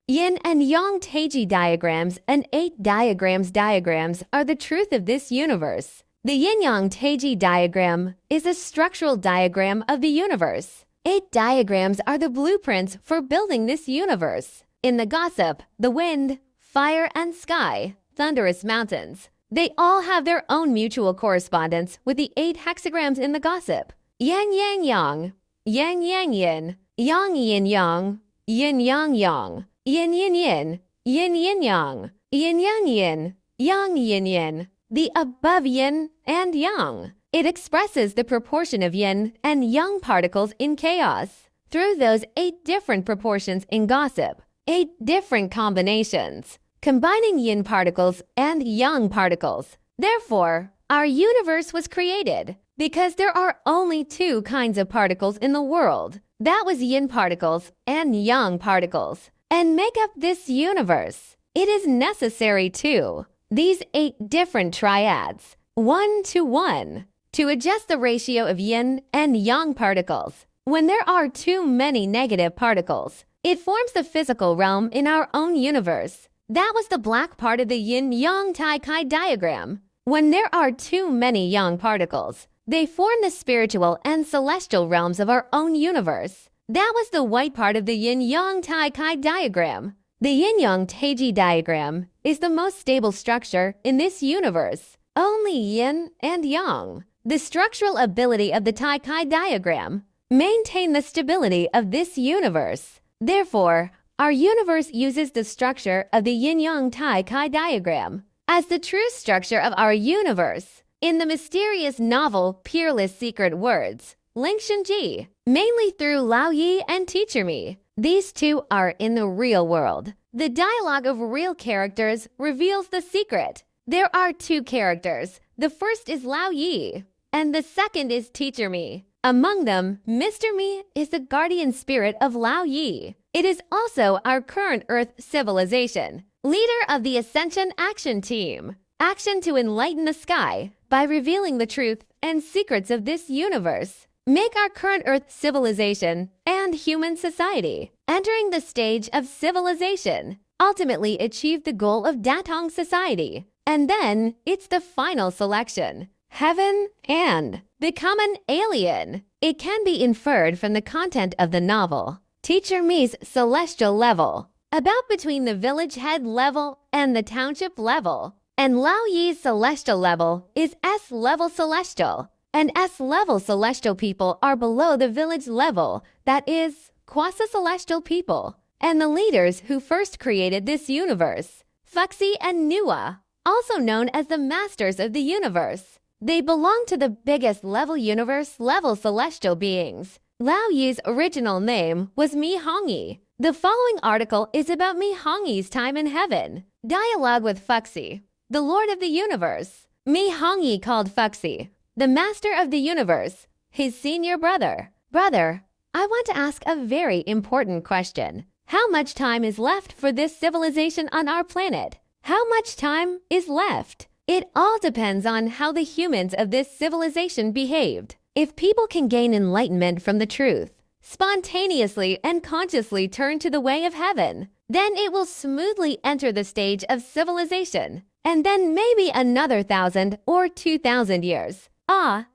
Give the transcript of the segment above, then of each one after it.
Yin and Yang Taiji diagrams and 8 diagrams are the truth of this universe. The Yin-Yang Taiji diagram is a structural diagram of the universe. 8 diagrams are the blueprints for building this universe. In the gossip, the wind, fire and sky, thunderous mountains, they all have their own mutual correspondence with the 8 hexagrams in the gossip. Yang Yang Yang, Yang Yang Yin, Yang Yin Yang, Yin Yang Yang, Yin Yin Yin, Yin Yin Yang, Yin Yang Yin, Yang Yin Yin. The above yin and yang. It expresses the proportion of yin and yang particles in chaos. Through those 8 different proportions in gossip, 8 different combinations, combining yin particles and yang particles. Therefore, our universe was created because there are only 2 kinds of particles in the world. That was yin particles and yang particles. And make up this universe. It is necessary too. These 8 different triads, 1 to 1, to adjust the ratio of yin and yang particles. When there are too many negative particles, it forms the physical realm in our own universe. That was the black part of the yin-yang Tai-Chi diagram. When there are too many yang particles, they form the spiritual and celestial realms of our own universe. That was the white part of the yin-yang Tai-Chi diagram. The yin-yang Taiji diagram is the most stable structure in this universe. Only yin and yang, the structural ability of the Tai-Chi diagram, maintain the stability of this universe. Therefore, our universe uses the structure of the yin-yang Tai-Chi diagram as the true structure of our universe. In the mysterious novel Peerless Secret Words, Ling Shenji, mainly through Lao Yi and Teacher Me, these 2 are in the real world. The dialogue of real characters reveals the secret. There are 2 characters. The first is Lao Yi, and the second is Teacher Me. Among them, Mr. Me is the guardian spirit of Lao Yi. It is also our current Earth civilization, leader of the Ascension Action Team. Action to enlighten the sky by revealing the truth and secrets of this universe. Make our current Earth civilization and human society, entering the stage of civilization, ultimately achieve the goal of Datong society. And then it's the final selection, heaven and become an alien. It can be inferred from the content of the novel, Teacher Me's celestial level, about between the village head level and the township level. And Lao Yi's celestial level is S-level celestial. And S-level celestial people are below the village level, that is, quasi-celestial people, and the leaders who first created this universe, Fuxi and Nua, also known as the masters of the universe. They belong to the biggest level universe level celestial beings. Lao Yi's original name was Mi Hongyi. The following article is about Mi Hongyi's time in heaven. Dialogue with Fuxi, the lord of the universe. Mi Hongyi called Fuxi the master of the universe, his senior brother. Brother, I want to ask a very important question. How much time is left for this civilization on our planet? How much time is left? It all depends on how the humans of this civilization behaved. If people can gain enlightenment from the truth, spontaneously and consciously turn to the way of heaven, then it will smoothly enter the stage of civilization. And then maybe another 1,000 or 2,000 years.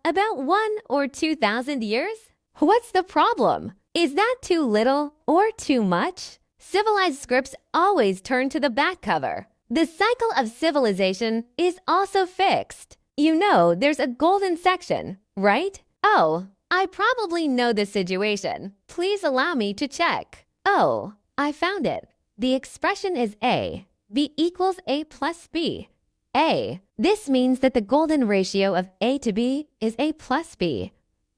About 1 or 2,000 years? What's the problem? Is that too little or too much? Civilized scripts always turn to the back cover. The cycle of civilization is also fixed. You know there's a golden section, right? Oh, I probably know the situation. Please allow me to check. Oh, I found it. The expression is A. B equals A plus B. A. This means that the golden ratio of A to B is A plus B.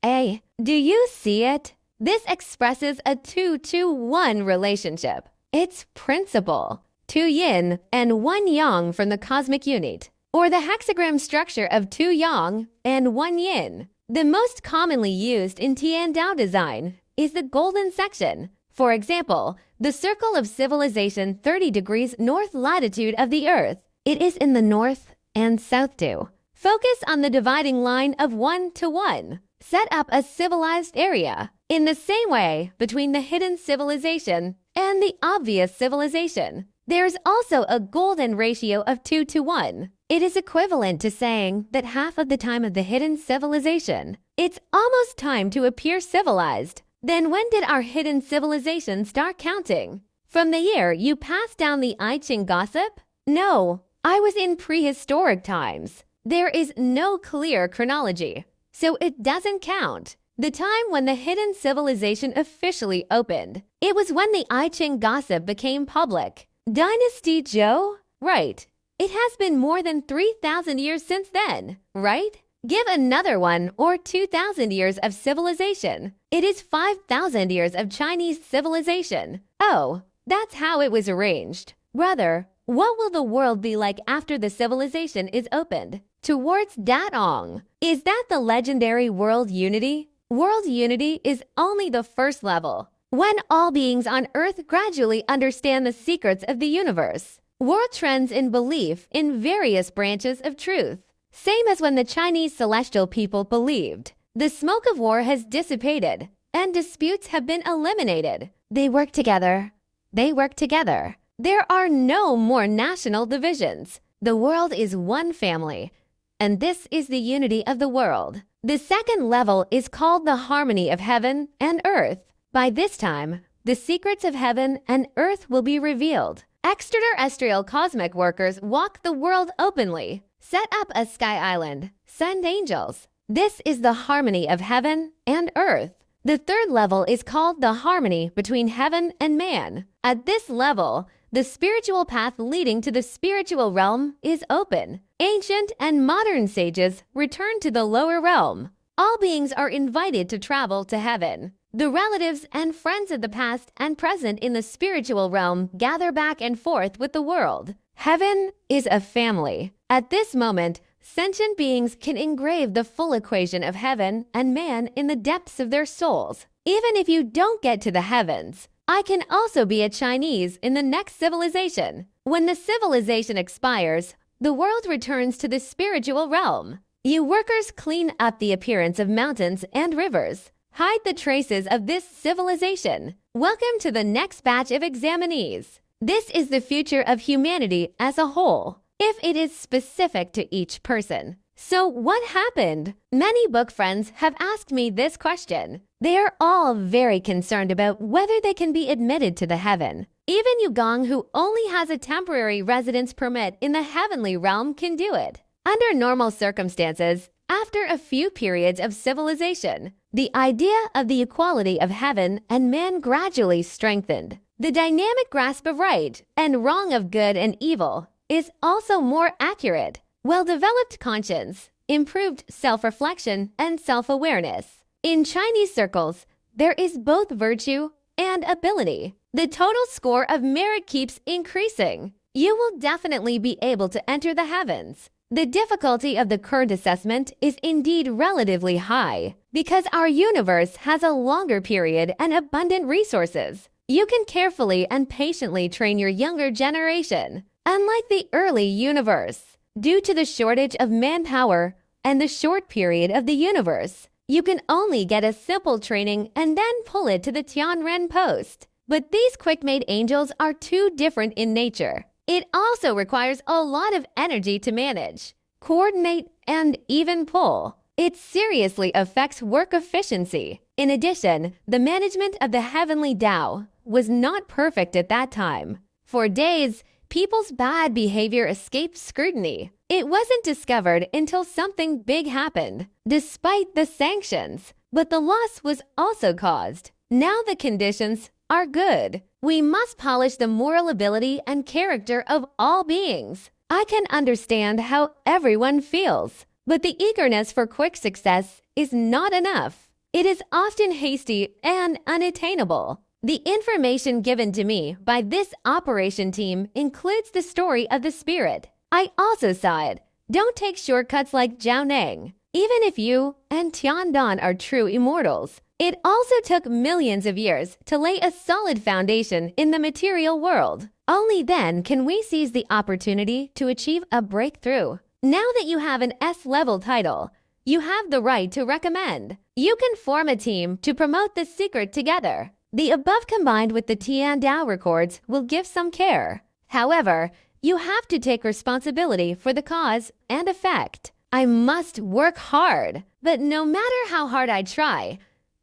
A. Do you see it? This expresses a 2-to-1 relationship. It's principle. 2 yin and 1 yang from the cosmic unit, or the hexagram structure of 2 yang and 1 yin. The most commonly used in Tiandao design is the golden section. For example, the circle of civilization 30 degrees north latitude of the Earth. It is in the north and south too. Focus on the dividing line of 1 to 1. Set up a civilized area. In the same way, between the hidden civilization and the obvious civilization, there's also a golden ratio of 2 to 1. It is equivalent to saying that half of the time of the hidden civilization, it's almost time to appear civilized. Then when did our hidden civilization start counting? From the year you passed down the I Ching gossip? No, I was in prehistoric times. There is no clear chronology, so it doesn't count. The time when the hidden civilization officially opened, it was when the I Ching gossip became public. Dynasty Zhou? Right. It has been more than 3,000 years since then, right? Give another 1 or 2,000 years of civilization. It is 5,000 years of Chinese civilization. Oh, that's how it was arranged. Brother, what will the world be like after the civilization is opened? Towards Datong. Is that the legendary world unity? World unity is only the first level. When all beings on Earth gradually understand the secrets of the universe, world trends in belief in various branches of truth. Same as when the Chinese celestial people believed. The smoke of war has dissipated, and disputes have been eliminated. They work together. They work together. There are no more national divisions. The world is one family, and this is the unity of the world. The second level is called the harmony of heaven and earth. By this time, the secrets of heaven and earth will be revealed. Extraterrestrial cosmic workers walk the world openly, set up a sky island, send angels. This is the harmony of heaven and earth. The third level is called the harmony between heaven and man. At this level, the spiritual path leading to the spiritual realm is open. Ancient and modern sages return to the lower realm. All beings are invited to travel to heaven. The relatives and friends of the past and present in the spiritual realm gather back and forth with the world. Heaven is a family. At this moment, sentient beings can engrave the full equation of heaven and man in the depths of their souls. Even if you don't get to the heavens, I can also be a Chinese in the next civilization. When the civilization expires, the world returns to the spiritual realm. You workers clean up the appearance of mountains and rivers. Hide the traces of this civilization. Welcome to the next batch of examinees. This is the future of humanity as a whole, if it is specific to each person. So what happened? Many book friends have asked me this question. They are all very concerned about whether they can be admitted to the heaven. Even Yugong, who only has a temporary residence permit in the heavenly realm, can do it. Under normal circumstances, after a few periods of civilization, the idea of the equality of heaven and man gradually strengthened. The dynamic grasp of right and wrong, of good and evil, is also more accurate. Well-developed conscience, improved self-reflection, and self-awareness. In Chinese circles, there is both virtue and ability. The total score of merit keeps increasing. You will definitely be able to enter the heavens. The difficulty of the current assessment is indeed relatively high because our universe has a longer period and abundant resources. You can carefully and patiently train your younger generation. Unlike the early universe, due to the shortage of manpower and the short period of the universe, you can only get a simple training and then pull it to the Tianren post. But these quick-made angels are too different in nature. It also requires a lot of energy to manage, coordinate, and even pull. It seriously affects work efficiency. In addition, the management of the heavenly Tao was not perfect at that time. For days, people's bad behavior escaped scrutiny. It wasn't discovered until something big happened, despite the sanctions. But the loss was also caused. Now the conditions are good. We must polish the moral ability and character of all beings. I can understand how everyone feels, but the eagerness for quick success is not enough. It is often hasty and unattainable. The information given to me by this operation team includes the story of the spirit. I also saw it. Don't take shortcuts like Zhao Neng. Even if you and Tiandan are true immortals, it also took millions of years to lay a solid foundation in the material world. Only then can we seize the opportunity to achieve a breakthrough. Now that you have an S-level title, You have the right to recommend. You can form a team to promote the secret together. The above combined with the Tiandao records will give some care. However, you have to take responsibility for the cause and effect. I must work hard, but no matter how hard I try,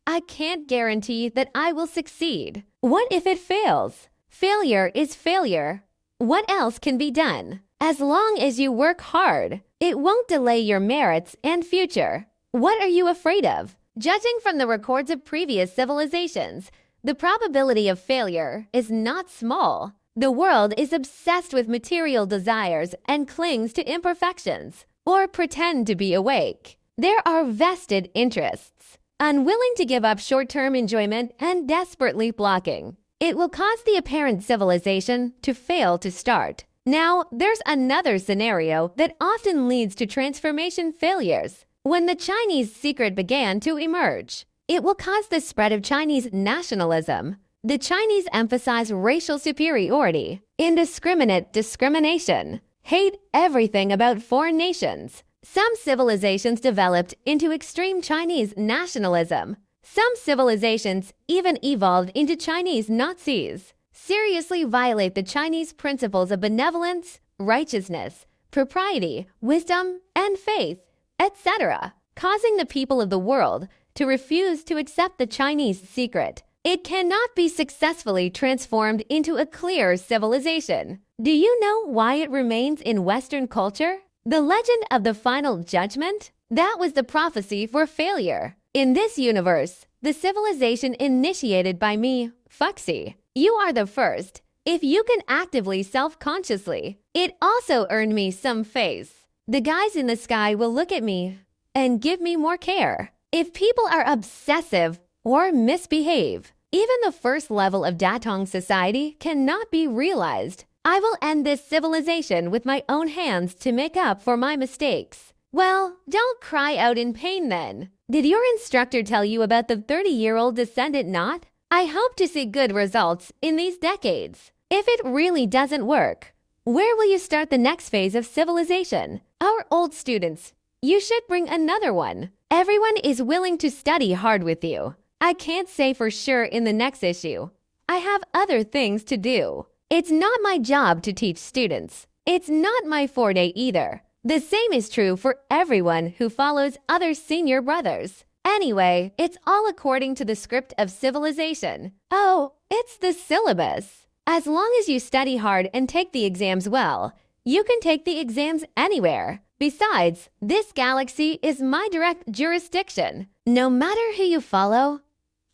I can't guarantee that I will succeed. What if it fails? Failure is failure. What else can be done? As long as you work hard, it won't delay your merits and future. What are you afraid of? Judging from the records of previous civilizations, the probability of failure is not small. The world is obsessed with material desires and clings to imperfections, or pretend to be awake. There are vested interests, unwilling to give up short-term enjoyment and desperately blocking. It will cause the apparent civilization to fail to start. Now, there's another scenario that often leads to transformation failures. When the Chinese secret began to emerge, it will cause the spread of Chinese nationalism. The Chinese emphasize racial superiority, indiscriminate discrimination, hate everything about foreign nations. Some civilizations developed into extreme Chinese nationalism. Some civilizations even evolved into Chinese Nazis. Seriously violate the Chinese principles of benevolence, righteousness, propriety, wisdom, and faith, etc., causing the people of the world to refuse to accept the Chinese secret. It cannot be successfully transformed into a clear civilization. Do you know why it remains in Western culture? The legend of the final judgment? That was the prophecy for failure. In this universe, the civilization initiated by me, Fuxi. You are the first, if you can actively self-consciously. It also earned me some face. The guys in the sky will look at me and give me more care. If people are obsessive or misbehave, even the first level of Datong society cannot be realized. I will end this civilization with my own hands to make up for my mistakes. Well, don't cry out in pain then. Did your instructor tell you about the 30-year-old descendant knot? I hope to see good results in these decades. If it really doesn't work, where will you start the next phase of civilization? Our old students, you should bring another one. Everyone is willing to study hard with you. I can't say for sure in the next issue. I have other things to do. It's not my job to teach students. It's not my forte either. The same is true for everyone who follows other senior brothers. Anyway, it's all according to the script of civilization. Oh, it's the syllabus. As long as you study hard and take the exams well, you can take the exams anywhere. Besides, this galaxy is my direct jurisdiction. No matter who you follow,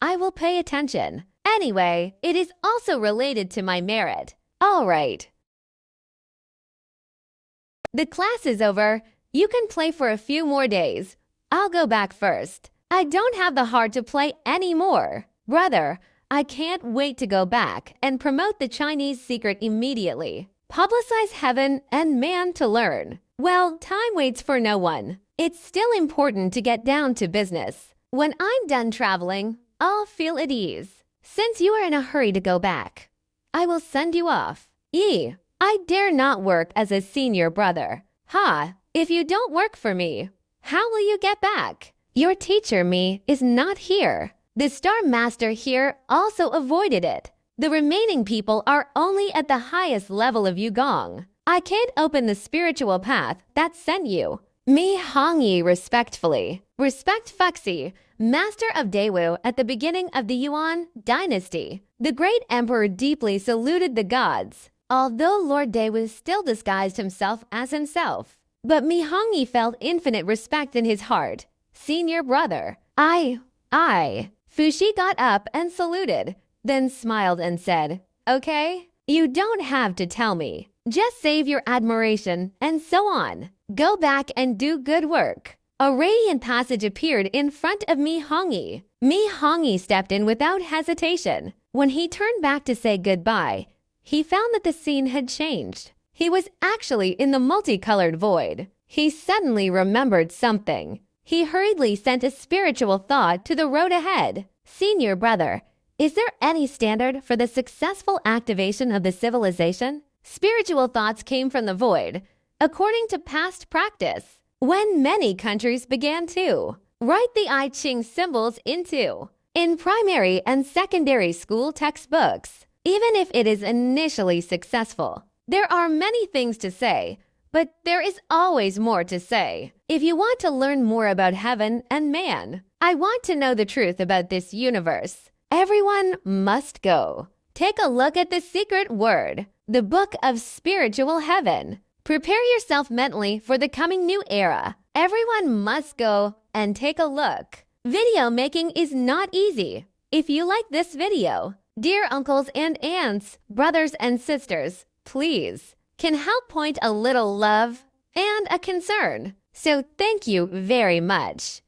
I will pay attention. Anyway, it is also related to my merit. All right. The class is over. You can play for a few more days. I'll go back first. I don't have the heart to play anymore. Brother, I can't wait to go back and promote the Chinese secret immediately. Publicize heaven and man to learn. Well, time waits for no one. It's still important to get down to business. When I'm done traveling, I'll feel at ease. Since you are in a hurry to go back, I will send you off. I dare not work as a senior brother. If you don't work for me, how will you get back? Your teacher, me, is not here. The Star Master here also avoided it. The remaining people are only at the highest level of Yugong. I can't open the spiritual path that sent you. Me Hongyi respectfully. Respect Fuxi, master of Daewoo at the beginning of the Yuan dynasty. The great emperor deeply saluted the gods, although Lord Daewoo still disguised himself as himself. But Mi Hongyi felt infinite respect in his heart. Senior brother. Fuxi got up and saluted, then smiled and said, Okay, you don't have to tell me. Just save your admiration and so on. Go back and do good work. A radiant passage appeared in front of Mi Hongyi. Mi Hongyi stepped in without hesitation. When he turned back to say goodbye, he found that the scene had changed. He was actually in the multicolored void. He suddenly remembered something. He hurriedly sent a spiritual thought to the road ahead. Senior brother, is there any standard for the successful activation of the civilization? Spiritual thoughts came from the void. According to past practice, when many countries began to write the I Ching symbols into in primary and secondary school textbooks. Even if it is initially successful, there are many things to say, but there is always more to say. If you want to learn more about heaven and man, I want to know the truth about this universe. Everyone must go. Take a look at the secret word, the book of spiritual heaven. Prepare yourself mentally for the coming new era. Everyone must go and take a look. Video making is not easy. If you like this video, dear uncles and aunts, brothers and sisters, please, can help point a little love and a concern. So thank you very much.